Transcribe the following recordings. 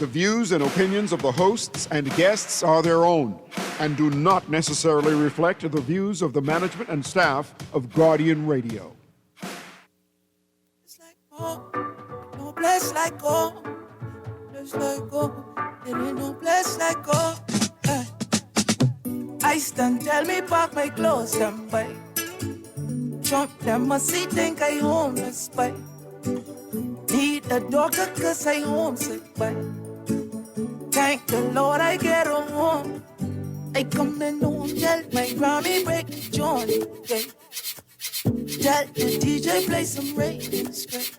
The views and opinions of the hosts and guests are their own and do not necessarily reflect the views of the management and staff of Guardian Radio. It's like home, no place like home. Place like home, there ain't no place like home. I stand, tell me pack my clothes and buy. Trump them must see think I homeless, but need a doctor cause I homesick, but thank the Lord I get home. I come and home, tell my Grammy break Johnny, okay? Tell the DJ play some rain straight.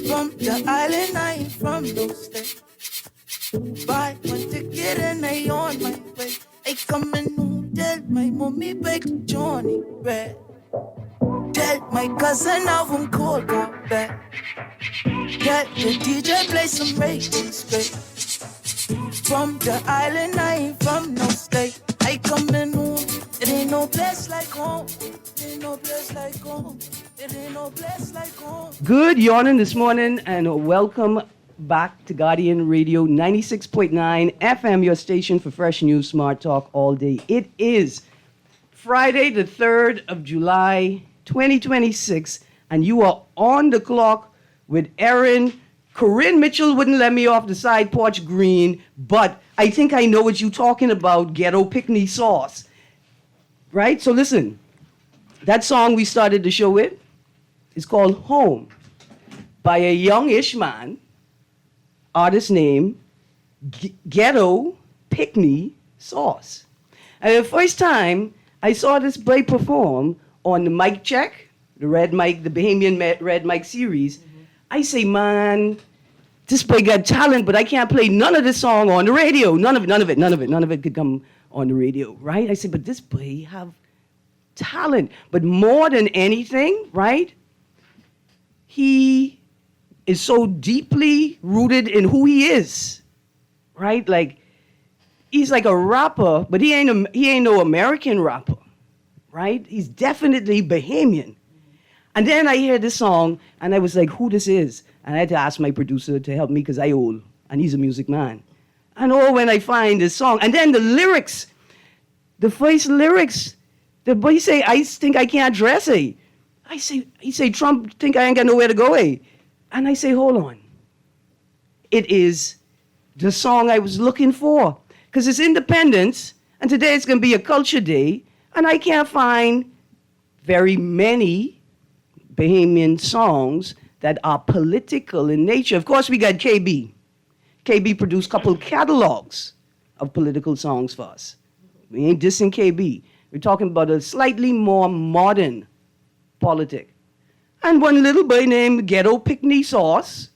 From the island, I ain't from no state. Buy one ticket and I on my way. I come and home, tell my mommy break Johnny Red. Tell my cousin how I'm cold, got back. Tell the DJ play some rain straight. From the island, I ain't from no state. I come in home, it ain't no place like home. It ain't no place like home. It ain't no place like home. Good yawning this morning, and welcome back to Guardian Radio 96.9 FM, your station for fresh news, smart talk all day. It is Friday, the 3rd of July, 2026, and you are on the clock with Erin. Corinne Mitchell wouldn't let me off the side porch, Greene, but I think I know what you're talking about, ghetto pickney sauce. Right? So listen, that song we started the show with is called Home by a youngish man, artist name Ghetto Pickney Sauce. And the first time I saw this boy perform on the mic check, the red mic, the Bahamian red mic series, I say, man, this boy got talent, but I can't play none of this song on the radio. None of it could come on the radio, right? I say, but this boy have talent. But more than anything, right? He is so deeply rooted in who he is, right? Like, he's like a rapper, but he ain't no American rapper, right? He's definitely Bahamian. And then I hear this song, and I was like, who this is? And I had to ask my producer to help me, because I old, and he's a music man. And when I find this song, and then the lyrics, the first lyrics, the boy say, I think I can't dress, eh? He say, Trump think I ain't got nowhere to go, eh? And I say, hold on. It is the song I was looking for, because it's Independence, and today it's going to be a culture day, and I can't find very many Bahamian songs that are political in nature. Of course, we got KB. KB produced a couple catalogs of political songs for us. We ain't dissing KB. We're talking about a slightly more modern politic. And one little boy named Ghetto Pickney Sauce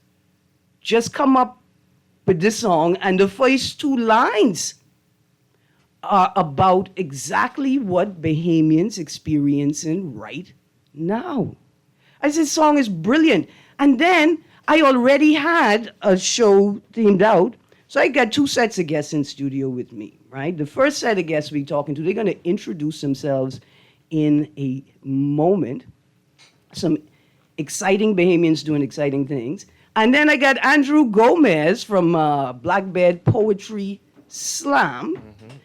just come up with this song, and the first two lines are about exactly what Bahamians experiencing right now. I said, this song is brilliant. And then I already had a show themed out. So I got two sets of guests in studio with me, right? The first set of guests we're talking to, they're going to introduce themselves in a moment. Some exciting Bahamians doing exciting things. And then I got Andrew Gomez from Blackbird Poetry Slam. Mm-hmm.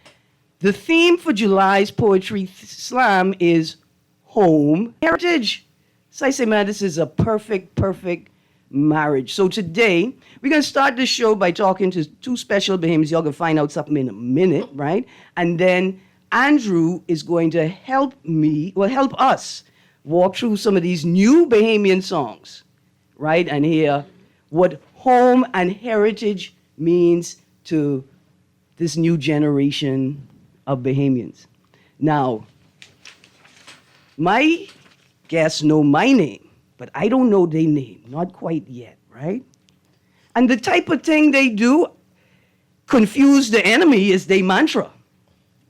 The theme for July's Poetry Slam is home heritage. So I say, man, this is a perfect marriage. So today, we're going to start the show by talking to two special Bahamians. Y'all going to find out something in a minute, right? And then Andrew is going to help us walk through some of these new Bahamian songs, right? And hear what home and heritage means to this new generation of Bahamians. Now, my guests know my name, but I don't know their name, not quite yet, right? And the type of thing they do, confuse the enemy, is their mantra,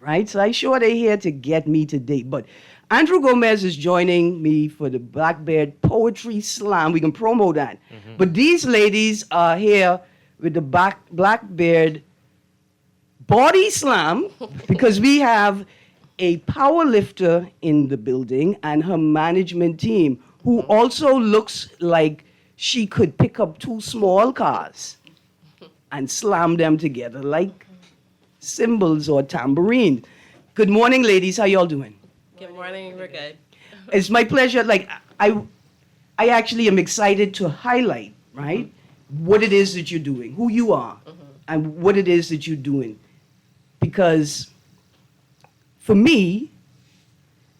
right? So I'm sure they're here to get me today. But Andrew Gomez is joining me for the Blackbird Poetry Slam. We can promo that. Mm-hmm. But these ladies are here with the Blackbird Body Slam because we have a power lifter in the building and her management team who also looks like she could pick up two small cars and slam them together like cymbals or tambourine. Good morning, ladies. How y'all doing? Good morning. We're good. It's my pleasure. Like I actually am excited to highlight, right, what it is that you're doing, who you are, and what it is that you're doing. Because for me,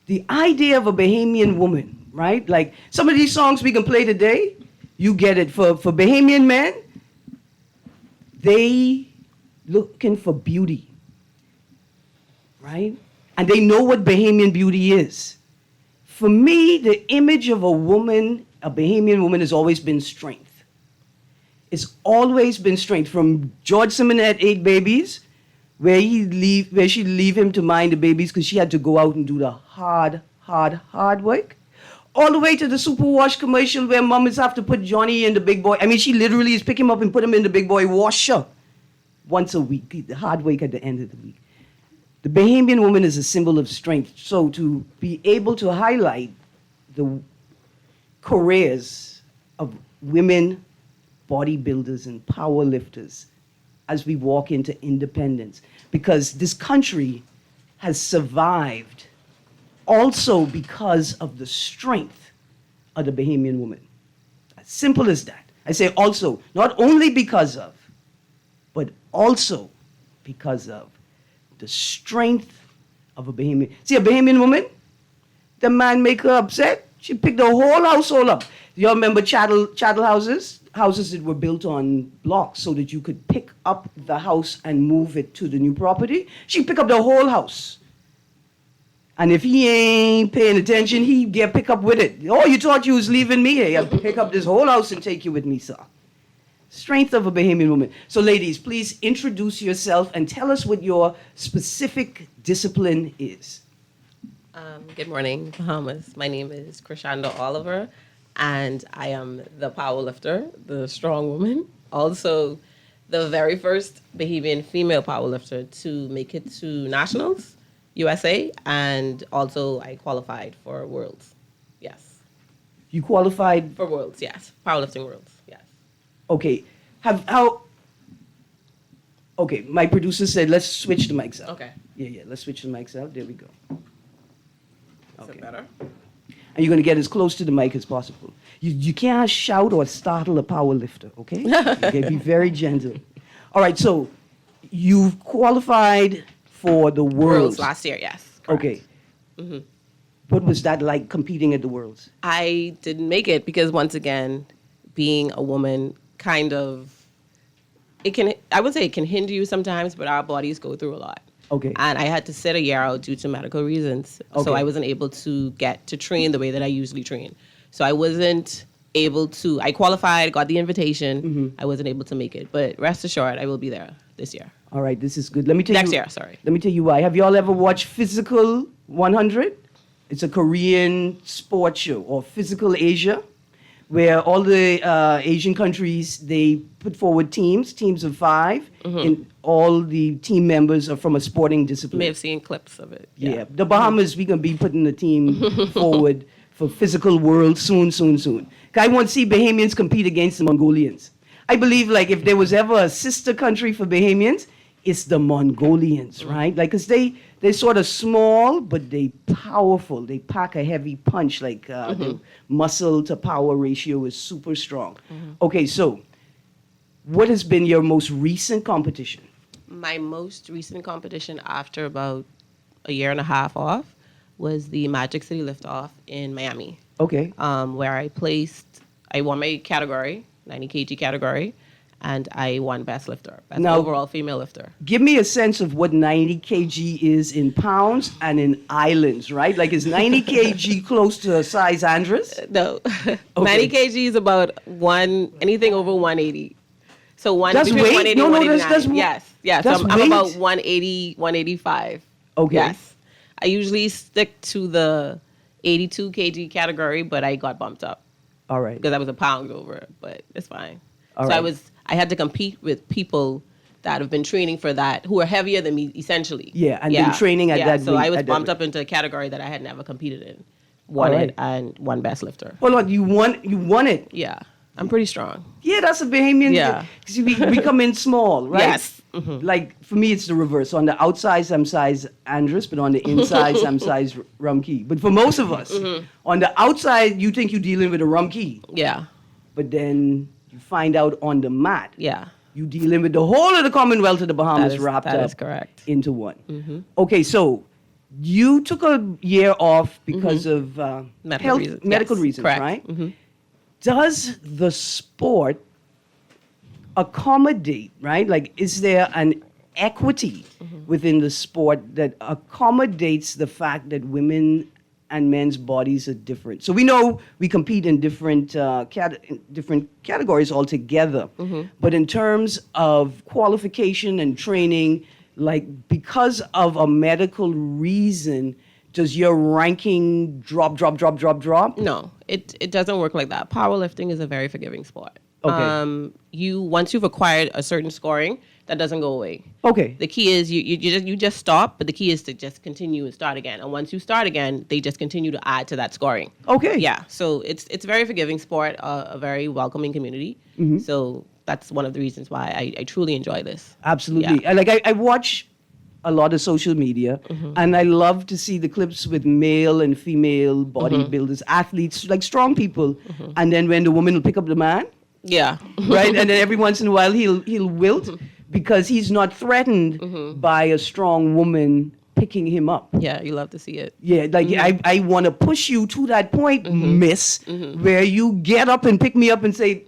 the idea of a Bahamian woman, right? Like some of these songs we can play today, you get it. For Bahamian men, they looking for beauty, right? And they know what Bahamian beauty is. For me, the image of a woman, a Bahamian woman, has always been strength. It's always been strength. From George Simmons had 8 babies, where she'd leave him to mind the babies because she had to go out and do the hard work. All the way to the Superwash commercial where mamas have to put Johnny in the big boy. I mean, she literally is pick him up and put him in the big boy washer once a week, the hard work at the end of the week. The Bahamian woman is a symbol of strength. So to be able to highlight the careers of women bodybuilders and power lifters as we walk into independence, because this country has survived also because of the strength of the Bahamian woman. As simple as that. I say also, not only because of, but also because of the strength of a Bahamian. See, a Bahamian woman, the man make her upset, she picked the whole household up. Y'all remember chattel houses? Houses that were built on blocks so that you could pick up the house and move it to the new property. She pick up the whole house. And if he ain't paying attention, he get pick up with it. Oh, you thought you was leaving me here. I'll pick up this whole house and take you with me, sir. Strength of a Bahamian woman. So ladies, please introduce yourself and tell us what your specific discipline is. Good morning, Bahamas. My name is Krishanda Oliver, and I am the power lifter, the strong woman. Also, the very first Bahamian female power lifter to make it to nationals, USA, and also I qualified for Worlds. Yes. You qualified? For Worlds, yes. Powerlifting Worlds, yes. Okay. Okay, my producer said, let's switch the mics out. Okay. Yeah, let's switch the mics out. There we go. Is it better? And you're going to get as close to the mic as possible. You can't shout or startle a power lifter, okay? Okay, be very gentle. All right, so you've qualified for the Worlds. Last year, yes. Correct. Okay. Mm-hmm. What was that like competing at the Worlds? I didn't make it because, once again, being a woman kind of, I would say it can hinder you sometimes, but our bodies go through a lot. Okay. And I had to sit a year out due to medical reasons. Okay. So I wasn't able to get to train the way that I usually train. So I wasn't able to, I qualified, got the invitation. Mm-hmm. I wasn't able to make it. But rest assured, I will be there this year. All right, this is good. Let me tell Next year, sorry. Let me tell you why. Have y'all ever watched Physical 100? It's a Korean sports show, or Physical Asia, where all the Asian countries, they put forward teams of 5, and all the team members are from a sporting discipline. You may have seen clips of it. Yeah. The Bahamas, we're going to be putting the team forward for Physical World soon. I want to see Bahamians compete against the Mongolians. I believe, like, if there was ever a sister country for Bahamians, it's the Mongolians, right? Like, because they're sort of small, but they powerful. They pack a heavy punch. Like, the muscle to power ratio is super strong. Okay, so what has been your most recent competition? My most recent competition after about a year and a half off was the Magic City Liftoff in Miami. Okay. Where I won my category, 90 kg category, and I won Best Lifter, Best Overall Female Lifter. Give me a sense of what 90 kg is in pounds and in islands, right? Like, is 90 kg close to a size Andres? No. Okay. 90 kg is about anything over 180. So that's between weight? 180 No, and 189. that's Yes. That's So I'm weight? about 180, 185. Okay. Yes. I usually stick to the 82 kg category, but I got bumped up. All right. Because I was a pound over, but it's fine. All so right. I had to compete with people that have been training for that, who are heavier than me, essentially. Yeah, and been training at that So weight, I was at that bumped weight. up into a category that I had never competed in. Won All right. it and won Best Lifter. Hold on, you won it. Yeah. I'm pretty strong. Yeah, that's a Bahamian. Yeah. Because we come in small, right? Yes. Mm-hmm. Like, for me, it's the reverse. So on the outside, I'm size Andrus, but on the inside, I'm size Rumkey. But for most of us, on the outside, you think you're dealing with a Rumkey. Yeah. But then you find out on the mat, Yeah. you dealing with the whole of the Commonwealth of the Bahamas wrapped that up is correct. into one. Okay, so you took a year off because of Medical reasons. medical Yes, reasons, correct. right? Does the sport accommodate, right? Like, is there an equity within the sport that accommodates the fact that women and men's bodies are different? So we know we compete in different different categories altogether, but in terms of qualification and training, like, because of a medical reason, does your ranking drop? No, it doesn't work like that. Powerlifting is a very forgiving sport. Okay. Once you've acquired a certain scoring, that doesn't go away. Okay. The key is you just stop, but the key is to just continue and start again. And once you start again, they just continue to add to that scoring. Okay. Yeah. So it's a very forgiving sport, a very welcoming community. So that's one of the reasons why I truly enjoy this. Absolutely. Yeah. I watch a lot of social media, and I love to see the clips with male and female bodybuilders, athletes, like strong people. And then when the woman will pick up the man, Yeah. right, and then every once in a while he'll wilt because he's not threatened by a strong woman picking him up. Yeah, you love to see it. Yeah, like I want to push you to that point, miss, where you get up and pick me up and say,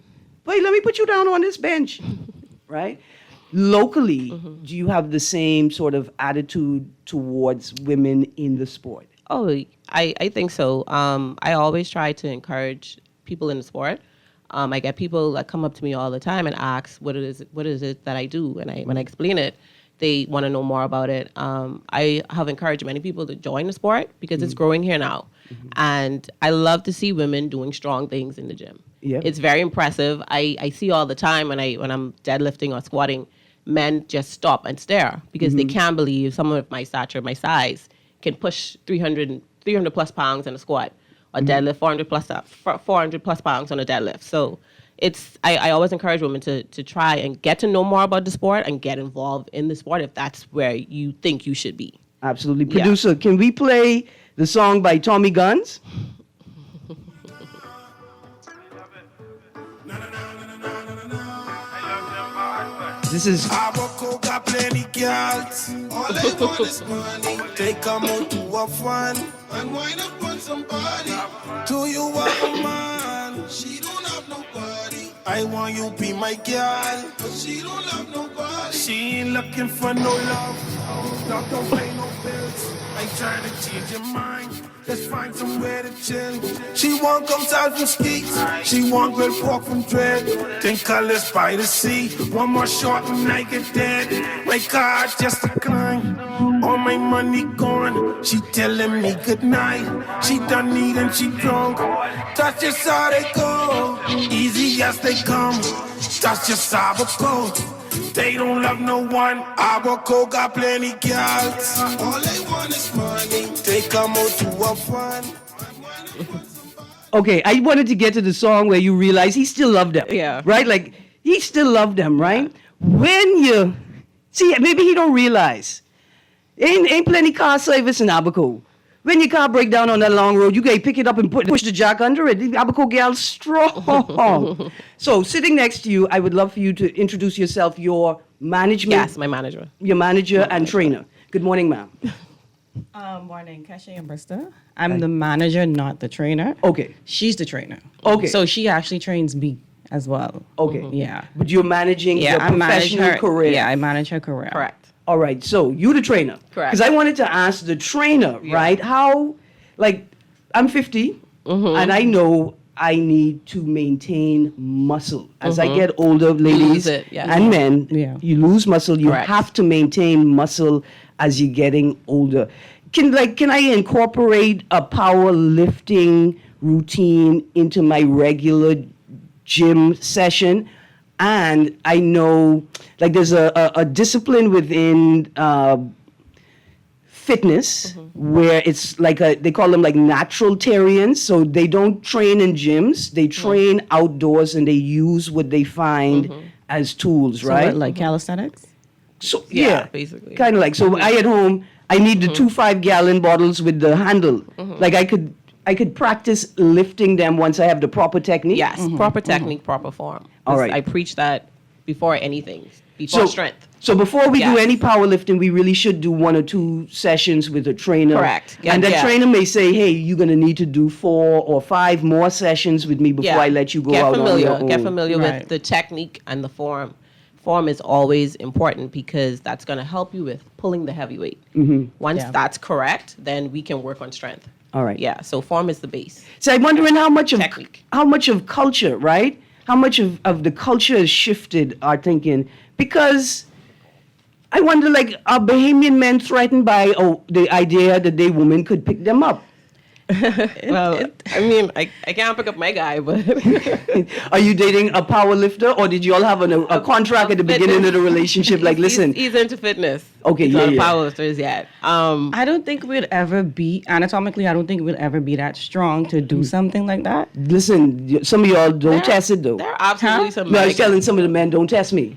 wait, let me put you down on this bench, right? Locally, do you have the same sort of attitude towards women in the sport? Oh, I think so. I always try to encourage people in the sport. I get people that come up to me all the time and ask what is it that I do, and when I explain it, they want to know more about it. I have encouraged many people to join the sport because it's growing here now, and I love to see women doing strong things in the gym. Yeah. It's very impressive. I see all the time when I'm deadlifting or squatting, men just stop and stare because they can't believe someone of my stature, my size, can push 300 plus pounds in a squat or deadlift 400 plus pounds on a deadlift. So I always encourage women to try and get to know more about the sport and get involved in the sport if that's where you think you should be. Absolutely. Yeah. Producer, can we play the song by Tommy Guns? This is Abako got plenty girls. All they want is money. Take them out to a fun and wind up on somebody. Do you want a man? She don't have nobody. I want you be my girl, but she don't have nobody. She ain't looking for no love. Stop, don't pay no bills. I ain't trying to change your mind. Let's find somewhere to chill. She want come south from Skeets. She want grilled pork from Dread. Then colors by the sea. One more shot and I get dead. My car just declined. All my money gone. She telling me goodnight. She done eat and she drunk. That's just how they go. Easy as they come. That's just how it goes. They don't love no one. Abako got plenty girls. All they want is money. They come out to a fun. okay. I wanted to get to the song where you realize he still loved them. Yeah. Right? Like, he still loved them, right? When you see, maybe he don't realize. Ain't plenty car service in Abaco. When your car break down on that long road, you can pick it up and push the jack under it. The Abaco gal strong. So sitting next to you, I would love for you to introduce yourself, your management. Yes, my manager. Your manager and trainer. Good morning, ma'am. Morning, Kashay and Brista. I'm the manager, not the trainer. Okay. She's the trainer. Okay. So she actually trains me as well. Okay. Yeah. But you're managing Yeah, your I manage professional her career. Yeah, I manage her career. Correct. All right, so you the trainer. Correct. Because I wanted to ask the trainer, right? How, like, I'm 50, and I know I need to maintain muscle. As I get older, ladies lose it, yeah. and men, Yeah. you lose muscle. You Correct. have to maintain muscle as you're getting older. Can I incorporate a powerlifting routine into my regular gym session? And I know, like, there's a discipline within fitness, where it's like they call them like natural tarians. So they don't train in gyms; they train outdoors, and they use what they find as tools, So right? what, like calisthenics? So Yeah, basically. kind of like. So I at home, I need the 2 5-gallon bottles with the handle. Like I could practice lifting them once I have the proper technique. Yes, proper technique, proper form. All right. I preach that before anything, before strength. So before we do Yes. any powerlifting, we really should do 1 or 2 sessions with a trainer. Correct. And that Yeah. trainer may say, hey, you're going to need to do 4 or 5 more sessions with me before I let you go out on your own. Get familiar Right. with the technique and the form. Form is always important because that's going to help you with pulling the heavy weight. Once Yeah. that's correct, then we can work on strength. All right. Yeah, so form is the base. So I'm wondering how much of culture, right? How much of the culture has shifted our thinking? Because I wonder, like, are Bahamian men threatened by the idea that they women could pick them up? Well, I mean, I can't pick up my guy, but Are you dating a power lifter, or did you all have a contract at the beginning of the relationship? Like, listen, he's into fitness. Okay, he's yeah, not yeah. a powerlifter yet. I don't think we'd ever be, anatomically, I don't think we'd ever be that strong to do something like that. listen, some of y'all don't test it though. There are absolutely some. No, I was men- telling some of the men, don't test me.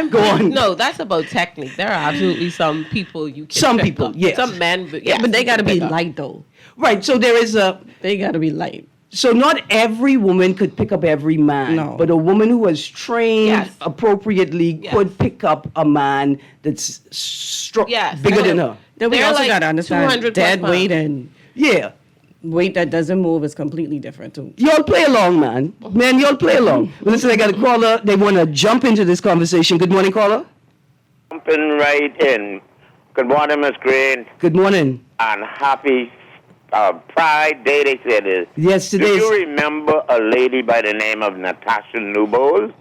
Go on. No, that's about technique. There are absolutely some people you can. Some pick people, up. yes. Some men, Yeah, but they got to be light. light, though. Right, so there is They got to be light. so not every woman could pick up every man, No. but a woman who was trained Yes. appropriately Yes. could pick up a man that's Yes. bigger than her. Then we They're also like got to understand 200 plus dead weight pounds. and Yeah. weight that doesn't move is completely different, too. Y'all play along, man. Man, y'all play along. Listen, I got a caller. They want to jump into this conversation. Good morning, caller. Jumping right in. Good morning, Miss Greene, Good morning. and happy Pride Day, they said it is. Yes, Do today's. you remember a lady by the name of Natasha Newbold?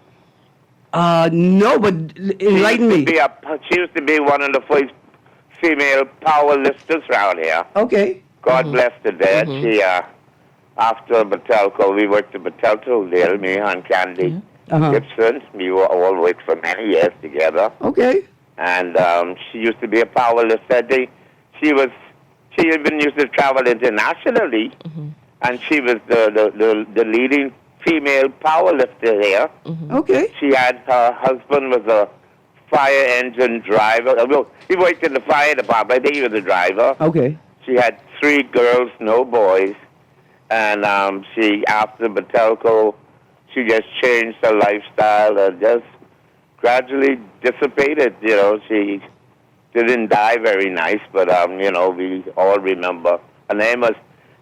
No, but enlighten me. She used to be one of the first female power lifters around here. Okay. God bless the dead. She, after Batelco, we worked at Batelco there, me and Candy Uh-huh. Gibson. We were all worked for many years together. Okay. And she used to be a power lifter. She even used to travel internationally, and she was the leading female power lifter here. Okay. She had her husband was a fire engine driver. Well, he worked in the fire department. I think he was a driver. Okay. She had 3 girls, no boys, and she after Batelco, she just changed her lifestyle and just gradually dissipated. You know, she didn't die very nice, but you know, we all remember. Her name was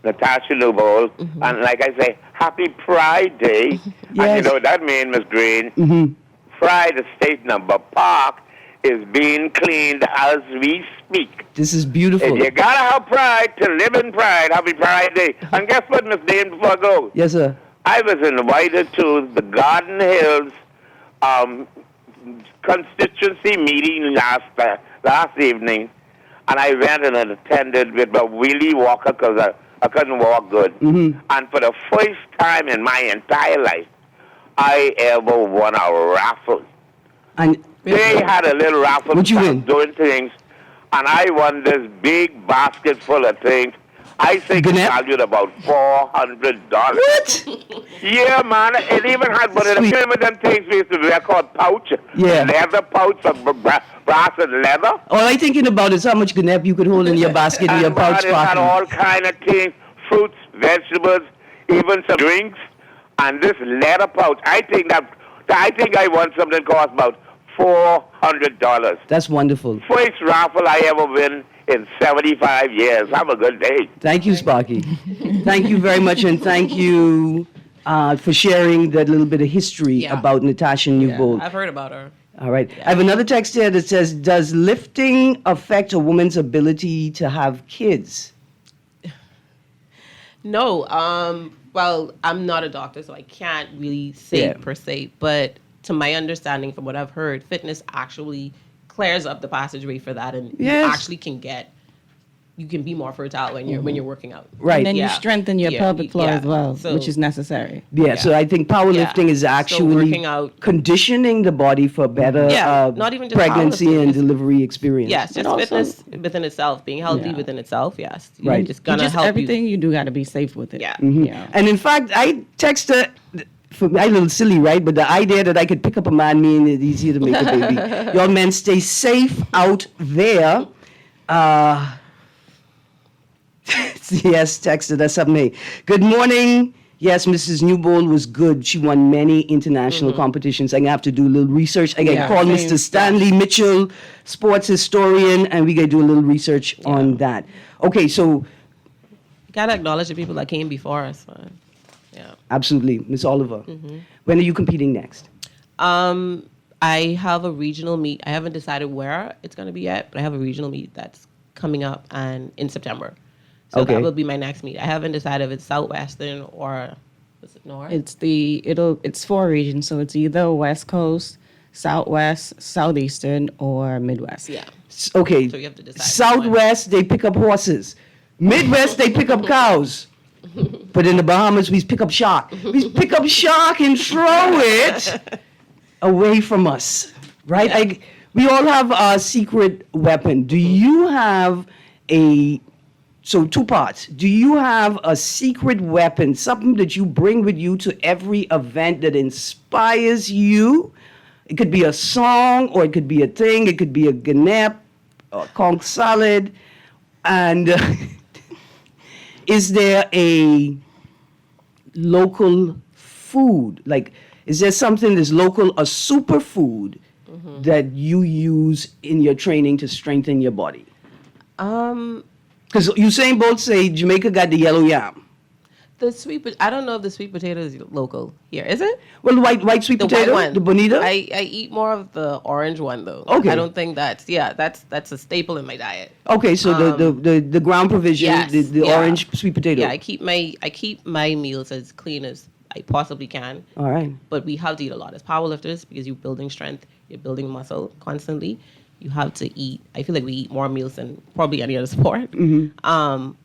Natasha Newbold, and like I say, Happy Pride Day. And you Yes. know what that means, Miss Greene? Pride Estate Number Park is being cleaned as we speak. This is beautiful. If you gotta have pride to live in pride, Happy Pride Day. And guess what, Miss Dane, before I go? Yes, sir. I was invited to the Garden Hills constituency meeting last evening, and I went and attended with a wheelie walker because I couldn't walk good. And for the first time in my entire life, I ever won a raffle. And They had a little raffle What'd you win? doing things, and I won this big basket full of things. I think it's Gannett? valued about $400. what? Yeah, man. It even had one of the Sweet. remember them things we used to wear called pouch? Yeah. Leather pouch of brass and leather. All I'm thinking about is how much Gnep you could hold in your basket in your And pouch man, it had pocket. all kind of things, fruits, vegetables, even some drinks, and this leather pouch. I think I won something that cost about $400. That's wonderful. First raffle I ever win in 75 years. Have a good day. Thank you, Sparky. Thank you very much, and thank you for sharing that little bit of history Yeah. about Natasha Newbold. I've heard about her. All right. I have another text here that says, does lifting affect a woman's ability to have kids? No, well, I'm not a doctor, so I can't really say Yeah. per se. But to my understanding, from what I've heard, fitness actually clears up the passageway for that, and Yes. you actually can get you can be more fertile when you're working out. Right. And then you Yeah. strengthen your Yeah, pelvic floor yeah. as well, So- which is necessary. Yeah, so I think powerlifting Yeah. is So actually working out- conditioning the body for better Yeah, not even just pregnancy powerlifting, and just- delivery experience. Yes, And just also- fitness within itself, being healthy Yeah. within itself. Yes, Right. It's gonna Just help everything you. you do got to be safe with it. Yeah. Yeah. And in fact, I texted, for me, a little silly, right? But the idea that I could pick up a man mean it's easier to make a baby. Y'all men stay safe out there. Yes, texted us up me. Good morning. Yes, Mrs. Newbold was good. She won many international competitions. I'm going to have to do a little research. I got to Yeah, call same. Mr. Stanley Mitchell, sports historian, and we got to do a little research on that. Okay, so You gotta acknowledge the people that came before us. Yeah. absolutely, Miss Oliver. When are you competing next? I have a regional meet. I haven't decided where it's going to be yet, but I have a regional meet that's coming up and in September. So Okay. that will be my next meet. I haven't decided if it's Southwestern or is it North? It's 4 regions, so it's either West Coast, Southwest, Southeastern, or Midwest. yeah. Okay, So you have to decide. Southwest, they pick up horses. Midwest, they pick up cows. But in the Bahamas, we pick up shark. We pick up shark and throw it away from us, right? Yeah. We all have a secret weapon. Do you have so 2 parts. Do you have a secret weapon, something that you bring with you to every event that inspires you? It could be a song, or it could be a thing. It could be a ganap, a conch salad. And is there a local food? Like, is there something that's local, a superfood that you use in your training to strengthen your body? Because Usain Bolt say Jamaica got the yellow yam. I don't know if the sweet potato is local here. Is it? Well, white sweet The potato, white one. the bonita. I eat more of the orange one though. Okay. I don't think that's a staple in my diet. Okay, so the ground provision, Yes, the yeah. orange sweet potato. Yeah, I keep my meals as clean as I possibly can. All right. But we have to eat a lot as powerlifters because you're building strength, you're building muscle constantly. You have to eat. I feel like we eat more meals than probably any other sport.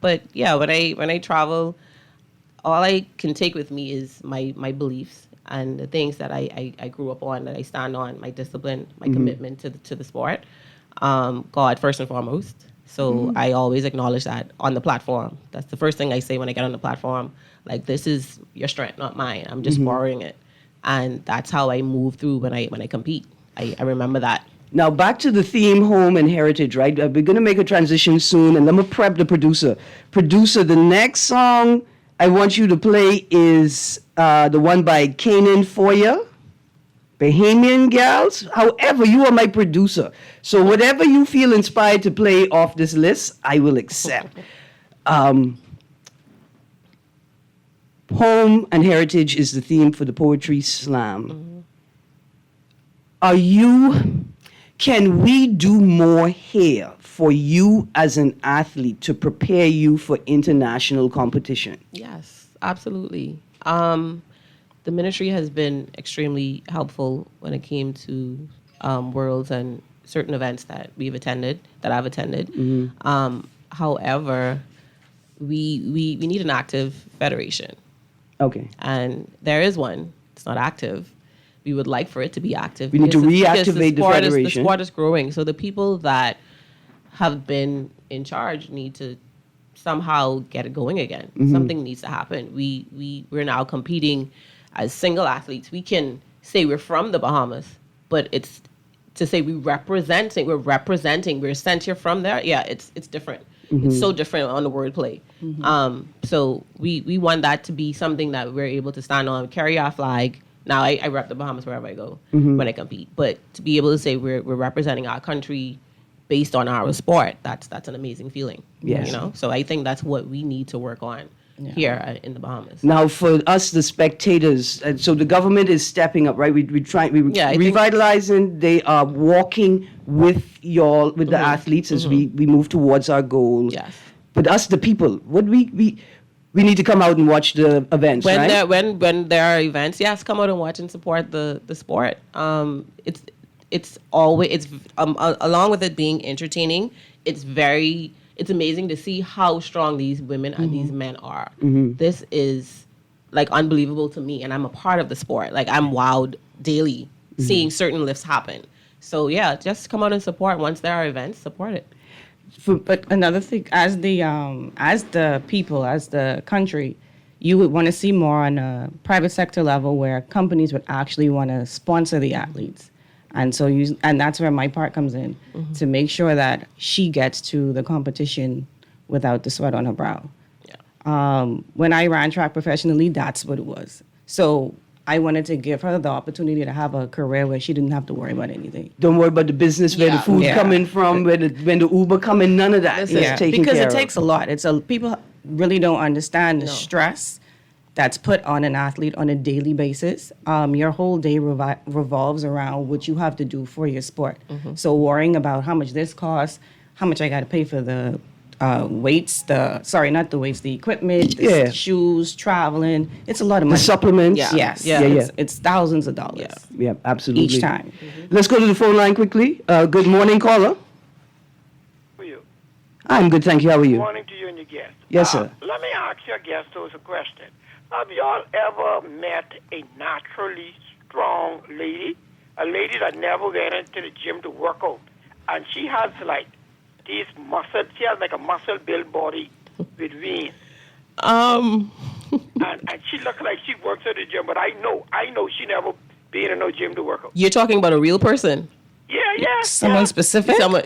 But yeah, when I travel, all I can take with me is my beliefs and the things that I grew up on, that I stand on, my discipline, my commitment to the sport. God first and foremost. So I always acknowledge that on the platform. That's the first thing I say when I get on the platform. Like, this is your strength, not mine. I'm just borrowing it. And that's how I move through when I compete. I remember that. Now back to the theme, home and heritage, right? We're going to make a transition soon, and let me prep the producer. Producer, the next song I want you to play is the one by Canaan Foyer, Bahamian Gals. However, you are my producer. So whatever you feel inspired to play off this list, I will accept. Home and heritage is the theme for the Poetry Slam. Can we do more here for you as an athlete to prepare you for international competition? Yes, absolutely. The ministry has been extremely helpful when it came to worlds and certain events that I've attended. However, we need an active federation, Okay. and there is one. It's not active. We would like for it to be active. We need to because reactivate the federation. The sport is growing, so the people that have been in charge need to somehow get it going again. Something needs to happen. We're now competing as single athletes. We can say we're from the Bahamas, but it's to say we're sent here from there. Yeah, it's different. It's so different on the wordplay. So we want that to be something that we're able to stand on, carry our flag. Now I rep the Bahamas wherever I go when I compete, but to be able to say we're representing our country based on our sport, that's an amazing feeling. Yes. You know, so I think that's what we need to work on here in the Bahamas. Now, for us, the spectators, and so the government is stepping up, right? We Yeah, I think- revitalizing. They are walking with the athletes as we move towards our goal. Yes. But us, the people, what we need to come out and watch the events, When right? when there are events, yes, come out and watch and support the sport. It's always along with it being entertaining. It's it's amazing to see how strong these women and these men are. Mm-hmm. This is like unbelievable to me, and I'm a part of the sport. Like I'm wowed daily seeing certain lifts happen. So yeah, just come out and support. Once there are events, support it. But another thing, as the people, as the country, you would want to see more on a private sector level where companies would actually want to sponsor the athletes. And so and that's where my part comes in, to make sure that she gets to the competition without the sweat on her brow. Yeah. When I ran track professionally, that's what it was. So I wanted to give her the opportunity to have a career where she didn't have to worry about anything. Don't worry about the business, where the Yeah. food's Yeah. coming from, when the Uber coming, none of that. Listen, It's taken because care it of. takes a lot. People really don't understand the No. stress that's put on an athlete on a daily basis. Your whole day revolves around what you have to do for your sport. So worrying about how much this costs, how much I got to pay for the weights, the equipment, the Yeah. shoes, traveling. It's a lot of The money. supplements. Yeah. Yes. Yeah, yeah. It's thousands of dollars Yeah, absolutely. each time. Let's go to the phone line quickly. Good morning, caller. For you. I'm good, thank you. How are you? Morning to you and your guest. Yes, sir. Let me ask your guest a question. Have y'all ever met a naturally strong lady? A lady that never went into the gym to work out. And she has like these muscle, she has like a muscle built body with veins. Um, And she looks like she works at the gym, but I know she never been in no gym to work out. you're talking about a real person. Yeah. Someone specific? Someone,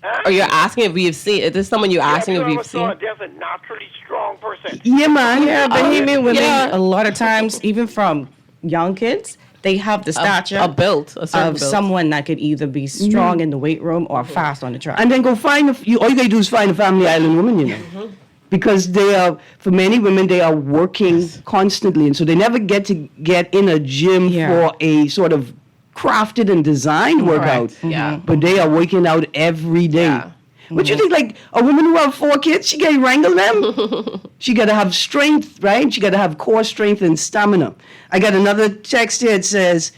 Huh? or you're asking if we've seen? Is this someone you're asking Have if you we've ever saw seen? there's a naturally strong person? Yeah, man. Yeah, Bahamian women, yeah. a lot of times, even from young kids, they have the stature A built, a certain of built. someone that could either be strong in the weight room or fast on the track. And then go find all you gotta do is find a family island woman, you know. Because they are, for many women, they are working constantly. And so they never get to get in a gym Yeah. for a sort of crafted and designed workout. Yeah. But they are working out every day. Yeah. What you think, like a woman who have 4 kids, she can wrangle them? She got to have strength, right? She got to have core strength and stamina. I got another text here. It says,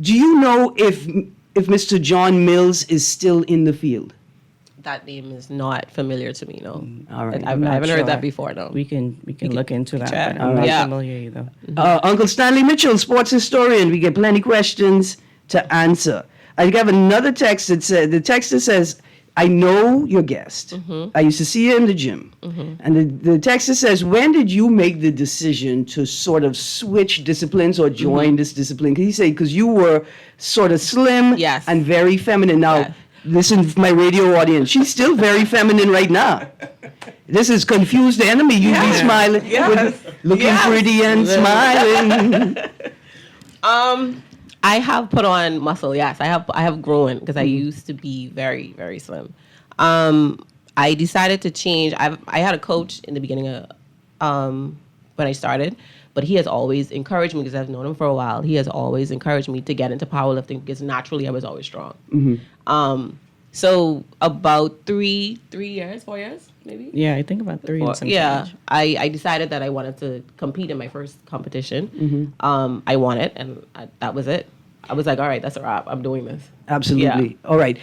do you know if Mr. John Mills is still in the field? That name is not familiar to me. No. All right. I I'm not haven't sure. heard that before. No. We can look into that. check. But I'm not Yeah. familiar either. Uncle Stanley Mitchell, sports historian. We get plenty questions to answer. I have another text that said, the texter says, I know your guest. I used to see you in the gym. And the texter says, when did you make the decision to sort of switch disciplines or join this discipline? Because he said, because you were sort of slim Yes. and very feminine. Now, Yes. listen, my radio audience, she's still very feminine right now. This is confused the enemy. You be smiling, looking pretty and smiling. I have put on muscle. Yes, I have grown because I used to be very, very slim. I decided to change. I had a coach in the beginning of when I started, but he has always encouraged me because I've known him for a while. He has always encouraged me to get into powerlifting because naturally I was always strong. So about 4 years, maybe. Yeah, I think about 3 and some Yeah, change. I decided that I wanted to compete in my first competition. I won it, and that was it. I was like, all right, that's a wrap. I'm doing this. Absolutely. All right.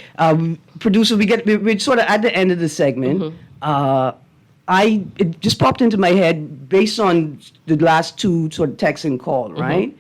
Producer, we're sort of at the end of the segment. It just popped into my head based on the last 2 sort of text and call, right?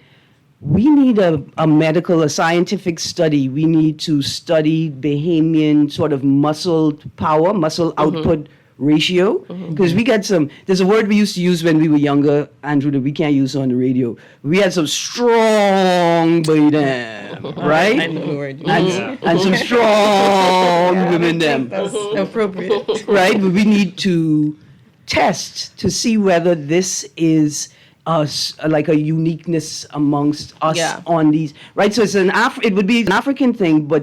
We need a medical, a scientific study. We need to study Bahamian sort of muscle power, muscle output ratio. Because we got there's a word we used to use when we were younger, Andrew, that we can't use on the radio. We had some strong them, right? I know the word. And some strong women them. That's appropriate. Right? But we need to test to see whether this is like a uniqueness amongst us on these, right? So it's it would be an African thing, but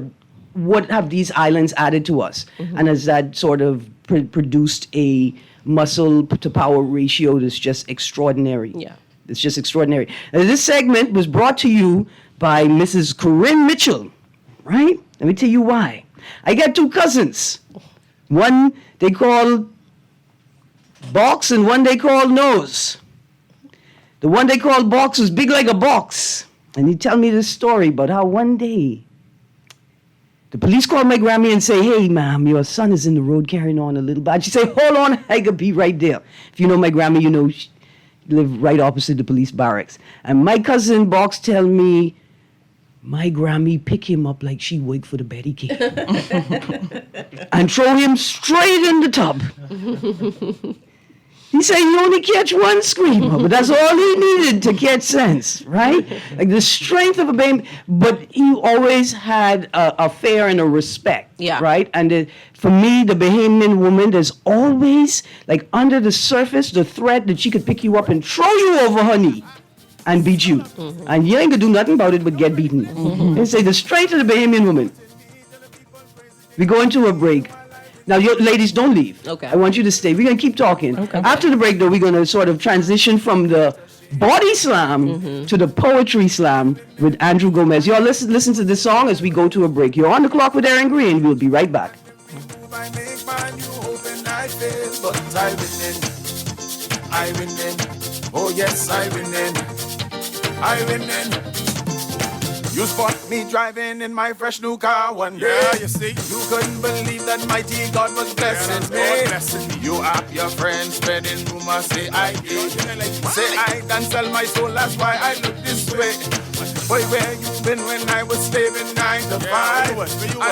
what have these islands added to us? And has that sort of produced a muscle to power ratio that's just extraordinary? Yeah. It's just extraordinary. This segment was brought to you by Mrs. Corinne Mitchell, right? Let me tell you why. I got 2 cousins. One they call Box and one they call Nose. The one they call Box was big like a box. And he tell me this story about how one day The police call my Grammy and say, hey, ma'am, your son is in the road carrying on a little bad. She say, hold on, I could be right there. If you know my Grammy, you know she live right opposite the police barracks. And my cousin Box tell me, my Grammy pick him up like she wait for the Betty King. And throw him straight in the tub. He said he only catch one screamer, but that's all he needed to catch sense, right? Like the strength of a baby, but he always had a fear and a respect, right? And for me, the Bahamian woman, there's always, like under the surface, the threat that she could pick you up and throw you over her knee and beat you. And you ain't gonna do nothing about it but get beaten. They say the strength of the Bahamian woman. We go into a break. Now, you ladies, don't leave. Okay. I want you to stay. We're going to keep talking. Okay. After the break, though, we're going to sort of transition from the body slam to the poetry slam with Andrew Gomez. Y'all listen to this song as we go to a break. You're on the clock with Erin Greene. We'll be right back. Oh, yes, I win in. You spot me driving in my fresh new car one day. Yeah, you see. You couldn't believe that mighty God was blessing me. You have your friends spreading rumors, say I did. Say I done sell my soul, that's why I look this way. Boy, where you been when I was slaving 9 to 5? And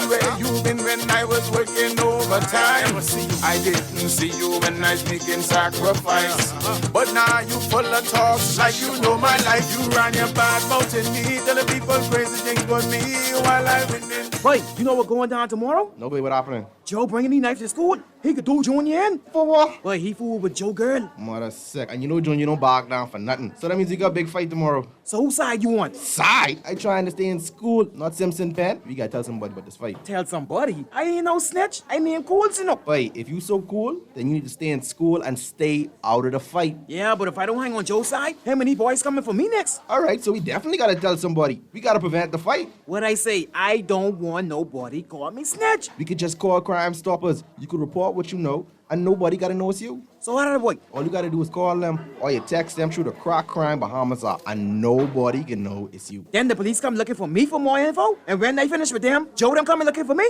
where you been when I was working overtime? I didn't see you when I was making sacrifice. But now you full of talks like you know my life. You ran your bad mouth in me, tell the people crazy things about me while I winning. Wait, you know what's going down tomorrow? Nobody, what happening? Joe bringing these knives to school. He could do Junior in. For what? Wait, he fooled with Joe girl. Mother sick. And you know Junior don't back down for nothing. So that means you got a big fight tomorrow. So whose side you on? Side? I trying to stay in school, not Simpson Pen. We gotta tell somebody about this fight. Tell somebody. I ain't no snitch. I mean cool, you know. Wait, if you so cool, then you need to stay in school and stay out of the fight. Yeah, but if I don't hang on Joe's side, how many boys coming for me next? Alright, so we definitely gotta tell somebody. We gotta prevent the fight. What I say, I don't want nobody call me snitch. We could just call Crime Stoppers. You could report what you know, and nobody gotta know it's you. So how did I work? All you gotta do is call them, or you text them through the Crack Crime Bahamas app, and nobody can know it's you. Then the police come looking for me for more info? And when they finish with them, Joe them coming looking for me?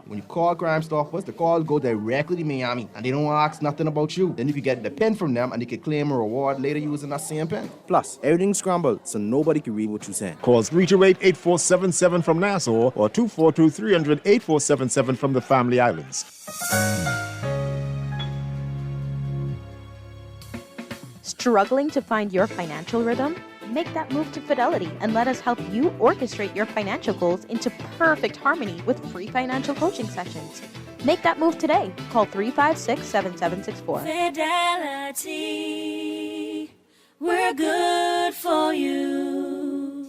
When you call Crime Stoppers, the call go directly to Miami, and they don't ask nothing about you. Then you can get the pen from them, and they can claim a reward later using that same pen. Plus, everything's scrambled, so nobody can read what you're saying. Call 328-8477 from Nassau or 242-300-8477 from the Family Islands. Struggling to find your financial rhythm? Make that move to Fidelity and let us help you orchestrate your financial goals into perfect harmony with free financial coaching sessions. Make that move today. Call 356-7764. Fidelity, we're good for you.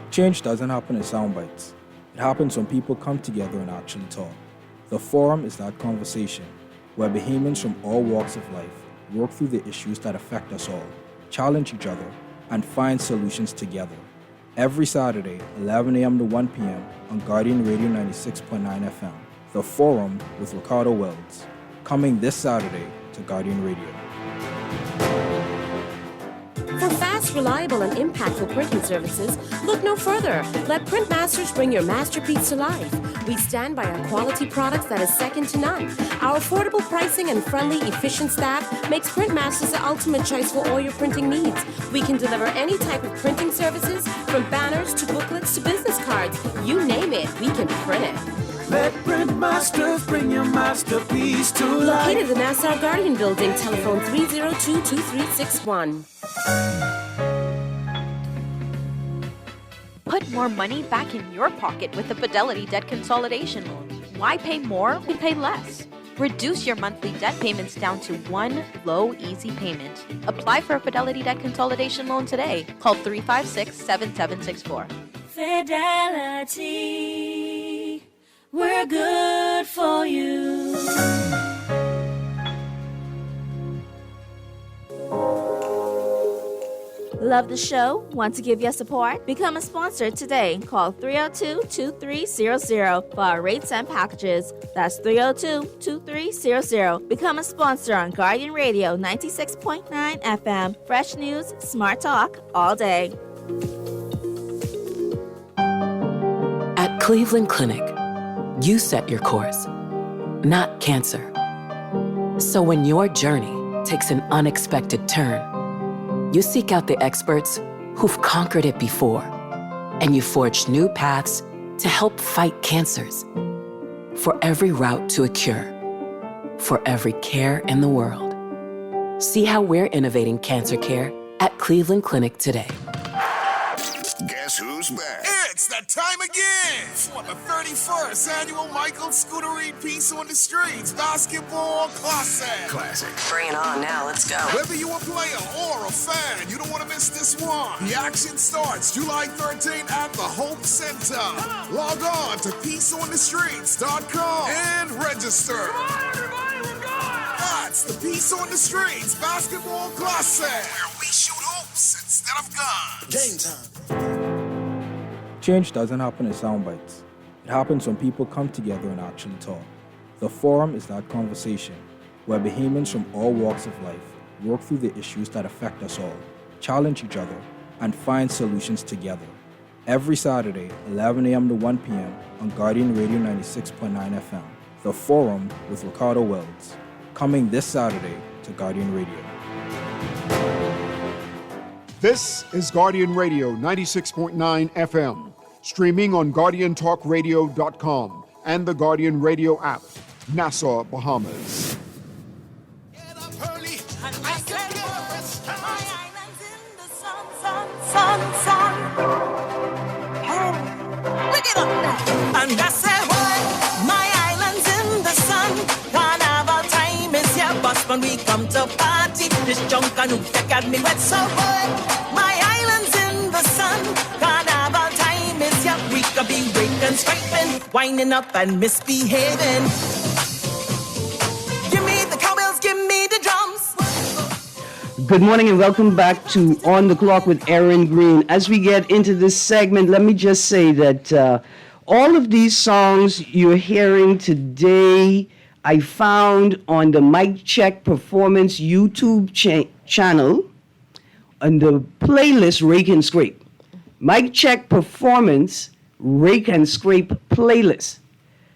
Change doesn't happen in sound bites. It happens when people come together and actually talk. The Forum is that conversation, where Bahamians from all walks of life work through the issues that affect us all, challenge each other, and find solutions together. Every Saturday, 11 a.m. to 1 p.m. on Guardian Radio 96.9 FM. The Forum with Ricardo Wells. Coming this Saturday to Guardian Radio. For fast, reliable, and impactful printing services, look no further. Let Printmasters bring your masterpiece to life. We stand by our quality products that is second to none. Our affordable pricing and friendly, efficient staff makes Printmasters the ultimate choice for all your printing needs. We can deliver any type of printing services, from banners to booklets to business cards. You name it, we can print it. Let Printmasters bring your masterpiece to life. Located in the Nassau Guardian Building, telephone 302-2361. Put more money back in your pocket with the Fidelity Debt Consolidation Loan. Why pay more when pay less? Reduce your monthly debt payments down to one low, easy payment. Apply for a Fidelity Debt Consolidation Loan today. Call 356-7764. Fidelity, we're good for you. Love the show? Want to give your support? Become a sponsor today. Call 302-2300 for our rates and packages. That's 302-2300. Become a sponsor on Guardian Radio 96.9 FM. Fresh news, smart talk, all day. At Cleveland Clinic, you set your course, not cancer. So when your journey takes an unexpected turn, you seek out the experts who've conquered it before, and you forge new paths to help fight cancers. For every route to a cure, for every care in the world. See how we're innovating cancer care at Cleveland Clinic today. Guess who's back? It's that time again for the 31st annual Michael Scootery Peace on the Streets Basketball Classic. Bring it on now, let's go. Whether you're a player or a fan, you don't want to miss this one. The action starts July 13th at the Hope Center. Log on to peaceonthestreets.com and register. Come on, everybody, we're going! That's the Peace on the Streets Basketball Classic, where we shoot hopes instead of guns. Game time. Change doesn't happen in sound bites. It happens when people come together and actually talk. The forum is that conversation where Bahamians from all walks of life work through the issues that affect us all, challenge each other, and find solutions together. Every Saturday, 11 a.m. to 1 p.m. on Guardian Radio 96.9 FM. The Forum with Ricardo Wells. Coming this Saturday to Guardian Radio. This is Guardian Radio 96.9 FM, streaming on GuardianTalkRadio.com and the Guardian Radio app, Nassau, Bahamas. And I say, what? My island's in the sun. Carnival time is here, bus when we come to party. This junk and who got me wet, so what? My island's in the sun. Carnival time is here. We could be waking, scraping, winding up and misbehaving. Give me the cowbells, give me the drums. Good morning and welcome back to On the Clock with Erin, Greene. As we get into this segment, let me just say that all of these songs you're hearing today, I found on the Mic Check Performance YouTube channel on the playlist Rake and Scrape. Mic Check Performance Rake and Scrape playlist.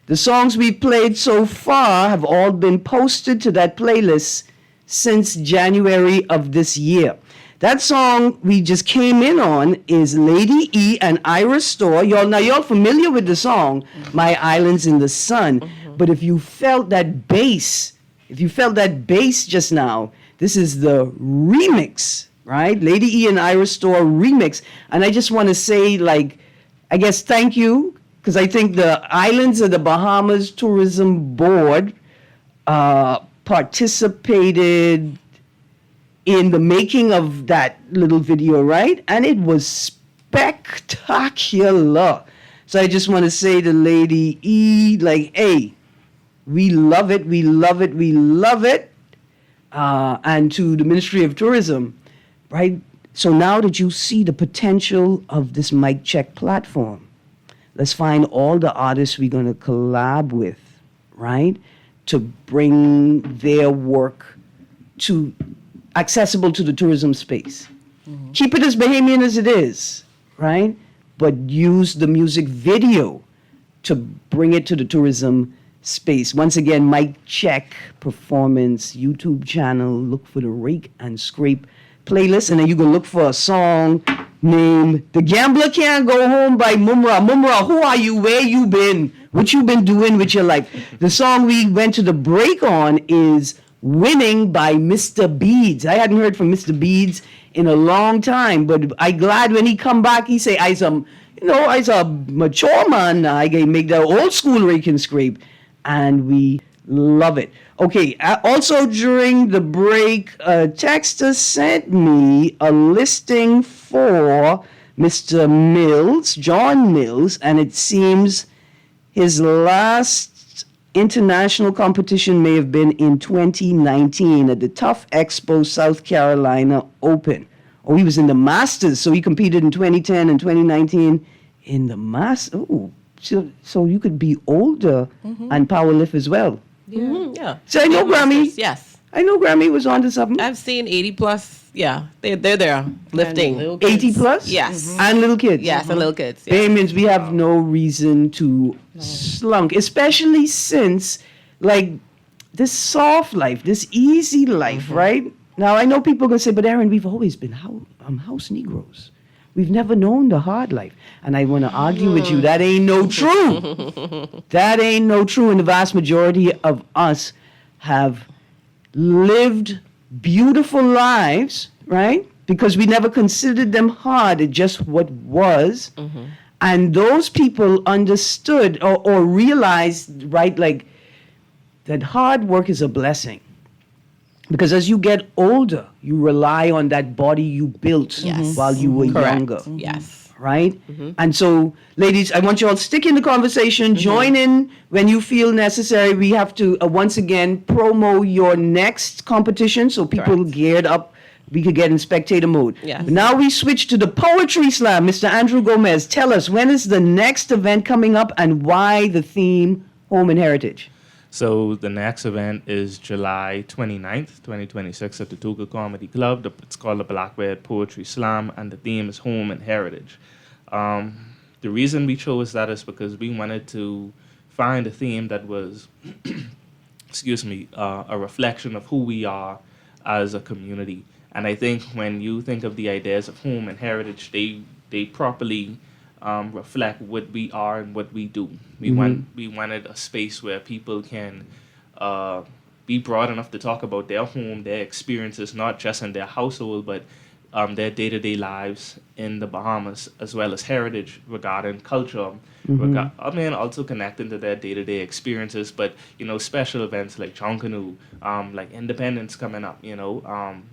The songs we played so far have all been posted to that playlist since January of this year. That song we just came in on is Lady E and Iris Store. Y'all familiar with the song, My Island's in the Sun. But if you felt that bass, just now, this is the remix, right? Lady E and Iris Store remix. And I just want to say, I guess thank you, because I think the Islands of the Bahamas Tourism Board participated in the making of that little video, right? And it was spectacular. So I just want to say to Lady E, hey, we love it, we love it, we love it. And to the Ministry of Tourism, right? So now that you see the potential of this Mic Check platform, let's find all the artists we're going to collab with, right? To bring their work to accessible to the tourism space. Mm-hmm. Keep it as Bahamian as it is, right? But use the music video to bring it to the tourism space. Once again, Mic Check Performance YouTube channel. Look for the Rake and Scrape playlist, and then you can look for a song named The Gambler Can't Go Home by Mumra. Mumra, who are you? Where you been? What you been doing with your life? The song we went to the break on is Winning by Mr. Beads. I hadn't heard from Mr. Beads in a long time, but I glad when he come back, he say, I's a mature man now. I can make the old school Rake and Scrape, and we love it. Okay, also during the break, a texter sent me a listing for Mr. Mills, John Mills, and it seems his last international competition may have been in 2019 at the Tough Expo South Carolina Open. Oh, he was in the Masters, so he competed in 2010 and 2019 in the Masters. Oh, so you could be older and powerlift as well. Yeah. So I know Grammy. Yes. I know Grammy was onto something. I've seen 80 plus. Yeah, they're there lifting. 80 plus? Yes. And little kids? Yes, and little kids. That Yes. means we have no reason to slunk, especially since, like, this soft life, this easy life, right? Now, I know people are going to say, but Erin, we've always been house Negroes. We've never known the hard life. And I want to argue with you, that ain't no true. That ain't no true. And the vast majority of us have lived beautiful lives, right? Because we never considered them hard, it's just what was. And those people understood or realized, right, like that hard work is a blessing. Because as you get older, you rely on that body you built while you were younger. Yes. Right? And so, ladies, I want you all to stick in the conversation, join in when you feel necessary. We have to, once again, promo your next competition so people geared up, we could get in spectator mode. Yes. But now we switch to the Poetry Slam. Mr. Andrew Gomez, tell us, when is the next event coming up and why the theme Home and Heritage? So the next event is July 29th, 2026 at the Tuga Comedy Club. It's called the Blackbird Poetry Slam, and the theme is Home and Heritage. The reason we chose that is because we wanted to find a theme that was, a reflection of who we are as a community. And I think when you think of the ideas of home and heritage, they properly reflect what we are and what we do. We wanted a space where people can be broad enough to talk about their home, their experiences, not just in their household, but their day-to-day lives in the Bahamas, as well as heritage regarding culture. Also connecting to their day-to-day experiences, but special events like Chonkanu, like Independence coming up.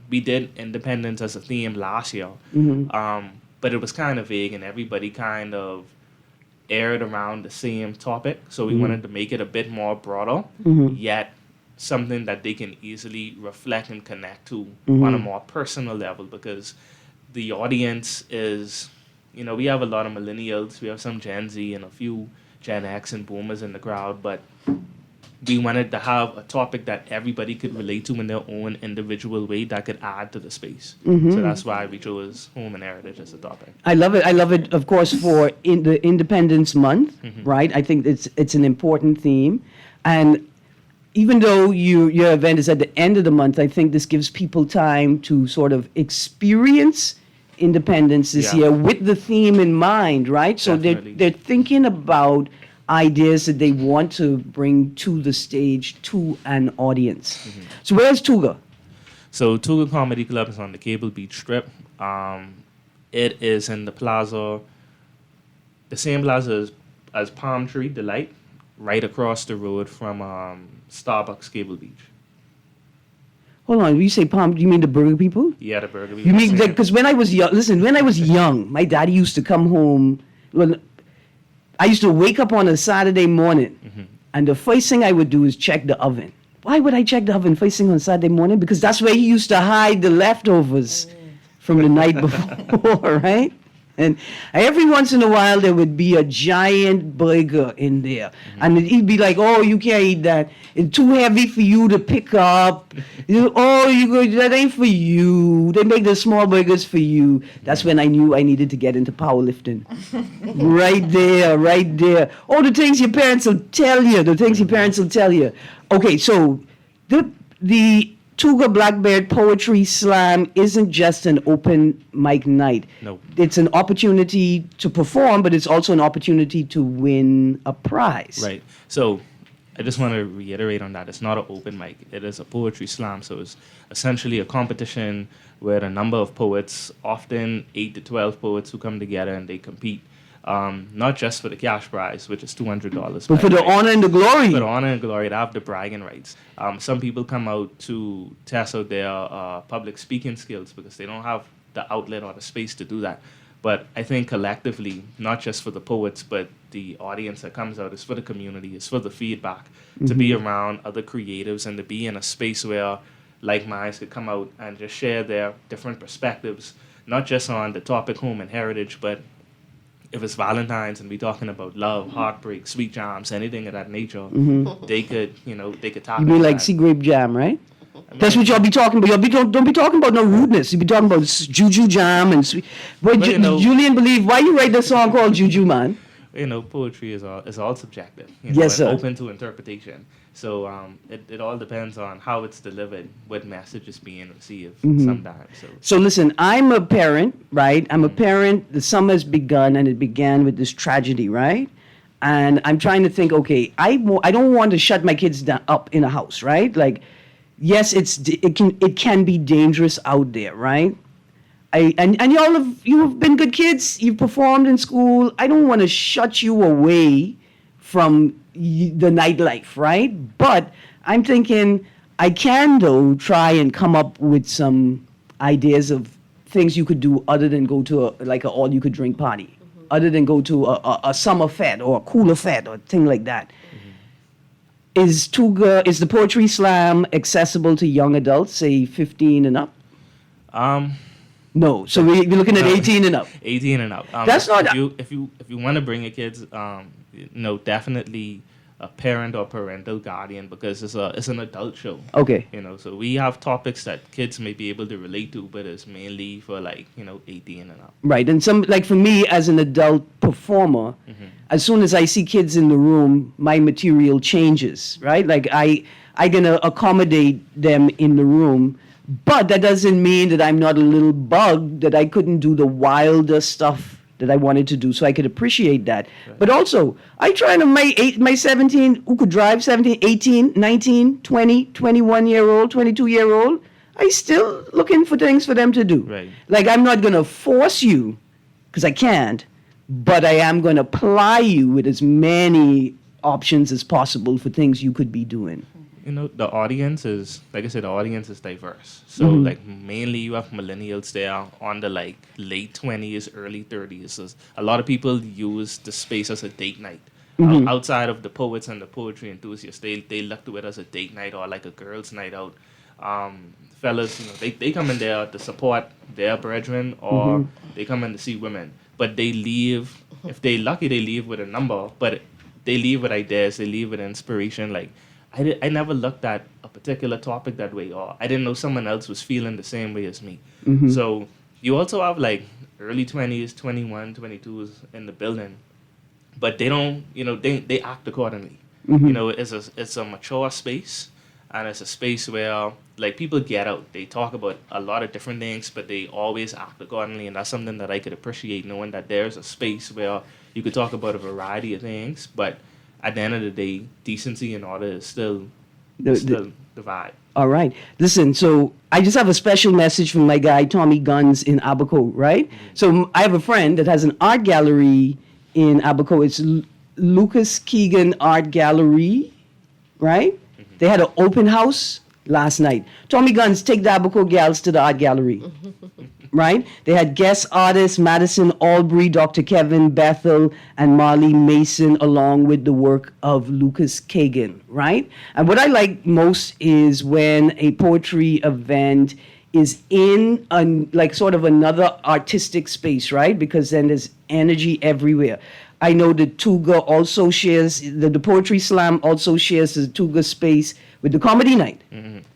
We did Independence as a theme last year. But it was kind of vague, and everybody kind of aired around the same topic. So we wanted to make it a bit more broader, yet something that they can easily reflect and connect to on a more personal level, because the audience is, we have a lot of millennials, we have some Gen Z and a few Gen X and boomers in the crowd, but we wanted to have a topic that everybody could relate to in their own individual way that could add to the space. So that's why we chose home and heritage as a topic. I love it. I love it, of course, for the Independence Month, right? I think it's an important theme. And even though your event is at the end of the month, I think this gives people time to sort of experience independence this year with the theme in mind, right? So they're thinking about ideas that they want to bring to the stage to an audience. So where's Tuga? So Tuga Comedy Club is on the Cable Beach Strip. It is in the plaza, the same plaza as Palm Tree Delight, right across the road from Starbucks Cable Beach. Hold on, when you say Palm, do you mean the burger people? Yeah, the burger people. You mean, because when I was young, my daddy used to come home, I used to wake up on a Saturday morning, and the first thing I would do is check the oven. Why would I check the oven first thing on Saturday morning? Because that's where he used to hide the leftovers from the night before, right? And every once in a while, there would be a giant burger in there. And he'd be like, oh, you can't eat that. It's too heavy for you to pick up. That ain't for you. They make the small burgers for you. That's when I knew I needed to get into powerlifting. Right there. Oh, the things your parents will tell you. Okay, so the Tuga Blackbird Poetry Slam isn't just an open mic night. No. It's an opportunity to perform, but it's also an opportunity to win a prize. Right. So I just want to reiterate on that. It's not an open mic. It is a poetry slam. So it's essentially a competition where a number of poets, often 8 to 12 poets, who come together and they compete. Not just for the cash prize, which is $200. But for the honor and the glory. For the honor and glory, to have the bragging rights. Some people come out to test out their public speaking skills because they don't have the outlet or the space to do that. But I think collectively, not just for the poets, but the audience that comes out, is for the community, it's for the feedback, to be around other creatives and to be in a space where like minds could come out and just share their different perspectives not just on the topic home and heritage, but if it's Valentine's and we talking about love, heartbreak, sweet jams, anything of that nature, they could, they could talk You about mean like that. sea grape jam, right? That's what y'all be talking about. Don't be talking about no rudeness. You be talking about juju jam and sweet. But Julian, believe why you write the song called Juju, man? Poetry is all subjective. Yes, sir. And open to interpretation. So it all depends on how it's delivered, what message is being received sometimes. So listen, I'm a parent, right? I'm a parent. The summer's begun, and it began with this tragedy, right? And I'm trying to think, okay, I don't want to shut my kids up in a house, right? Like, yes, it can be dangerous out there, right? And you have been good kids. You've performed in school. I don't want to shut you away from the nightlife, right? But I'm thinking I can, though, try and come up with some ideas of things you could do other than go to an all-you-could-drink party, other than go to a summer fete or a cooler fete or a thing like that. Is the Poetry Slam accessible to young adults, say 15 and up? No. So we're looking at 18 and up. 18 and up. That's not. If you want to bring your kids, definitely a parent or parental guardian, because it's an adult show. Okay. So we have topics that kids may be able to relate to, but it's mainly for 18 and up. Right. And for me as an adult performer, as soon as I see kids in the room, my material changes, right? Like I gonna accommodate them in the room, but that doesn't mean that I'm not a little bug that I couldn't do the wilder stuff that I wanted to do, so I could appreciate that. Right. But also, I try to my 17, who could drive, 17, 18, 19, 20, 21-year-old, 22-year-old, I still looking for things for them to do. Right. Like, I'm not going to force you, because I can't, but I am going to ply you with as many options as possible for things you could be doing. The audience is, like I said, the audience is diverse. So, mainly you have millennials there on the, late 20s, early 30s. So a lot of people use the space as a date night. Outside of the poets and the poetry enthusiasts, they look to it as a date night or like a girls' night out. Fellas, they come in there to support their brethren, or they come in to see women. But they leave, if they're lucky, they leave with a number, but they leave with ideas, they leave with inspiration. Like, I never looked at a particular topic that way, or I didn't know someone else was feeling the same way as me. So you also have early 20s, 21, 22s in the building, but they don't, they act accordingly. It's a mature space, and it's a space where people get out. They talk about a lot of different things, but they always act accordingly, and that's something that I could appreciate, knowing that there's a space where you could talk about a variety of things, but at the end of the day, decency and order is still the vibe. All right. Listen, so I just have a special message from my guy, Tommy Guns in Abaco, right? So I have a friend that has an art gallery in Abaco. It's Lucas Keegan Art Gallery, right? They had an open house last night. Tommy Guns, take the Abaco gals to the art gallery. Right? They had guest artists Madison Albury, Dr. Kevin Bethel, and Marley Mason, along with the work of Lucas Kagan, right? And what I like most is when a poetry event is in sort of another artistic space, right? Because then there's energy everywhere. I know the Tuga also shares, the Poetry Slam also shares the Tuga space with the comedy night.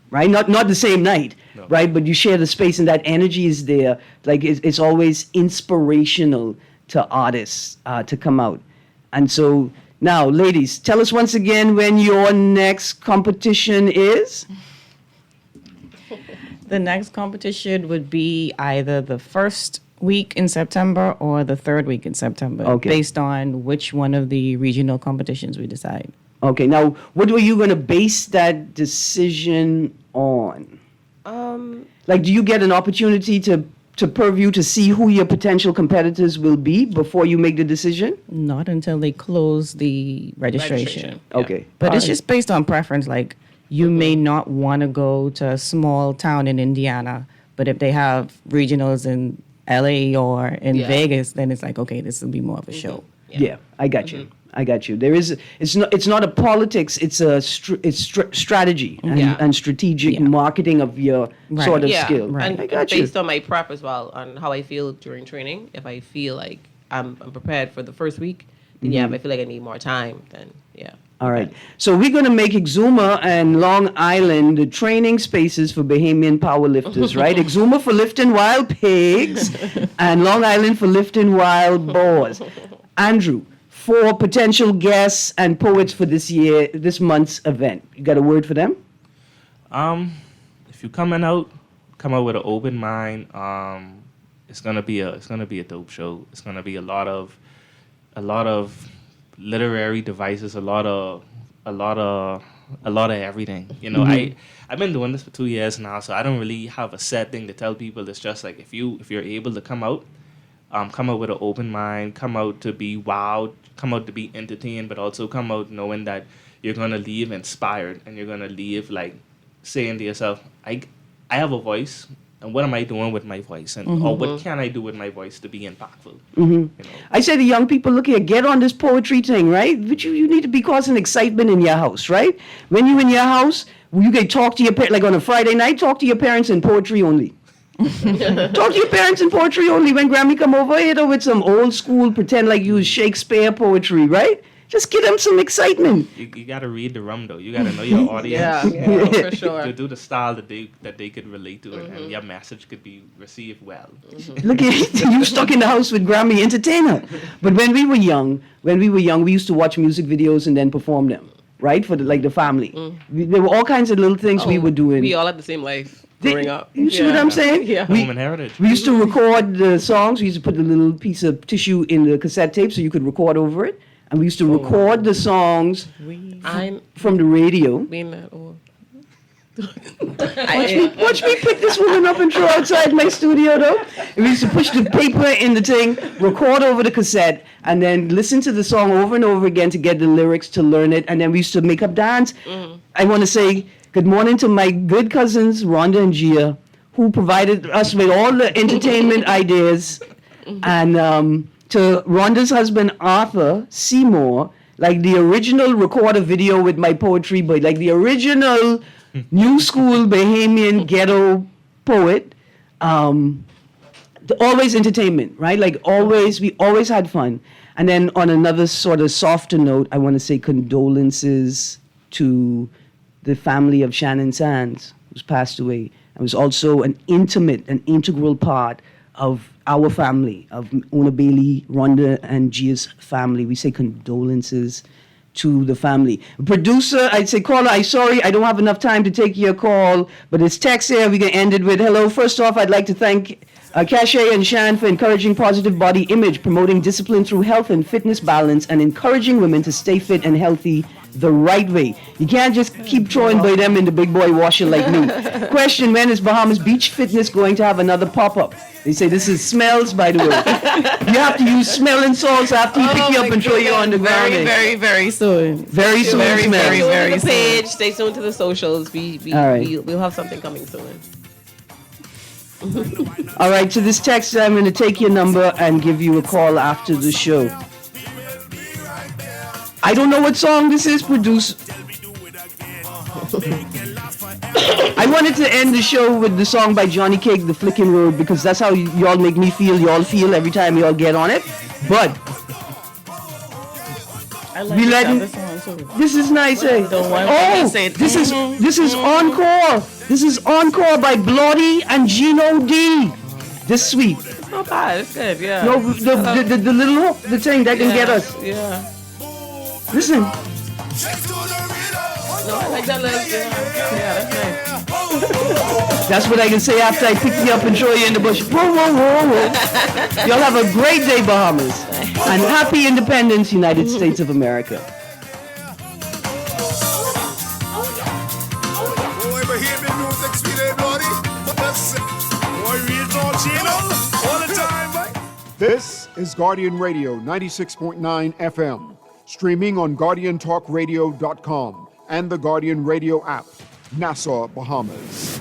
Right? Not the same night, right? But you share the space, and that energy is there. Like, it's always inspirational to artists to come out. And so now, ladies, tell us once again when your next competition is. The next competition would be either the first week in September or the third week in September, based on which one of the regional competitions we decide. Okay, now, what were you going to base that decision on? Do you get an opportunity to purview to see who your potential competitors will be before you make the decision? Not until they close the registration. Okay. But it's just based on preference. Like, you may not want to go to a small town in Indiana, but if they have regionals in LA or in Vegas, then it's like, okay, this will be more of a show. Yeah, I got you. I got you. There is. It's not a politics. It's a strategy and strategic marketing of your sort of skill. And I got you. based on my prep as well, on how I feel during training. If I feel like I'm prepared for the first week, then if I feel like I need more time, then All right. So we're going to make Exuma and Long Island the training spaces for Bahamian powerlifters, right? Exuma for lifting wild pigs and Long Island for lifting wild boars. Andrew, 4 potential guests and poets for this month's event. You got a word for them? If you come out with an open mind. It's gonna be a dope show. It's gonna be a lot of literary devices, a lot of everything. You know, I've been doing this for 2 years now, so I don't really have a set thing to tell people. It's just like if you're able to come out with an open mind, come out to be wowed, come out to be entertained, but also come out knowing that you're gonna leave inspired and you're gonna leave like saying to yourself, I have a voice. And what am I doing with my voice? And or what can I do with my voice to be impactful? You know? I say to young people, look here, get on this poetry thing, right? But you need to be causing excitement in your house, right? When you're in your house, you can talk to your parents, like on a Friday night, talk to your parents in poetry only. Talk to your parents in poetry only. When Grammy come over, hit her with some old school, pretend like you was Shakespeare poetry, right? Just give them some excitement. You got to read the rum, though. You got to know your audience. For sure. To do the style that they could relate to, and your message could be received well. Look at you stuck in the house with Grammy entertainer. But when we were young, we used to watch music videos and then perform them, right? For the family. There were all kinds of little things we were doing. We all had the same life growing up. You see what I'm saying? Yeah. Home and heritage. We used to record the songs. We used to put a little piece of tissue in the cassette tape so you could record over it. And we used to record the songs from the radio. Being that old. Watch me pick this woman up and throw outside my studio, though. And we used to push the paper in the thing, record over the cassette, and then listen to the song over and over again to get the lyrics, to learn it. And then we used to make up dance. I want to say good morning to my good cousins, Rhonda and Gia, who provided us with all the entertainment ideas. And to Rhonda's husband, Arthur Seymour, like the original recorder video with my poetry, but like the original new school Bahamian ghetto poet. Always entertainment, right? Like always, we always had fun. And then on another sort of softer note, I want to say condolences to the family of Shannon Sands, who's passed away. It was also an integral part of our family, of Una Bailey, Rhonda, and Gia's family. We say condolences to the family. Producer, I'd say, caller, I'm sorry, I don't have enough time to take your call, but it's text here. We can end it with, hello. First off, I'd like to thank Cache and Shan for encouraging positive body image, promoting discipline through health and fitness balance, and encouraging women to stay fit and healthy the right way. You can't just keep throwing by them in the big boy washer like me. Question, when is Bahamas Beach Fitness going to have another pop-up? They say this is smells, by the way. You have to use smelling salts after you pick you up and throw you on the ground. Very soon. Very soon. Very soon. Stay tuned to the page. Stay tuned to the socials. We'll have something coming soon. All right, to this text, I'm going to take your number and give you a call after the show. I don't know what song this is, producer. I wanted to end the show with the song by Johnny Cake, The Flicking Road, because that's how y'all make me feel, y'all feel every time y'all get on it. But I like this one too. This is nice, eh? This is Encore. This is Encore by Bloody and Gino D. This sweet. It's not bad. It's good. Yeah. No, the little hook, the thing that can get us. Yeah. Listen. No, I like that little. Yeah, that's nice. That's what I can say after I pick you up and throw you in the bush. Whoa, whoa, whoa, whoa. Y'all have a great day, Bahamas. And happy independence, United States of America. This is Guardian Radio 96.9 FM, streaming on GuardianTalkRadio.com and the Guardian Radio app, Nassau, Bahamas.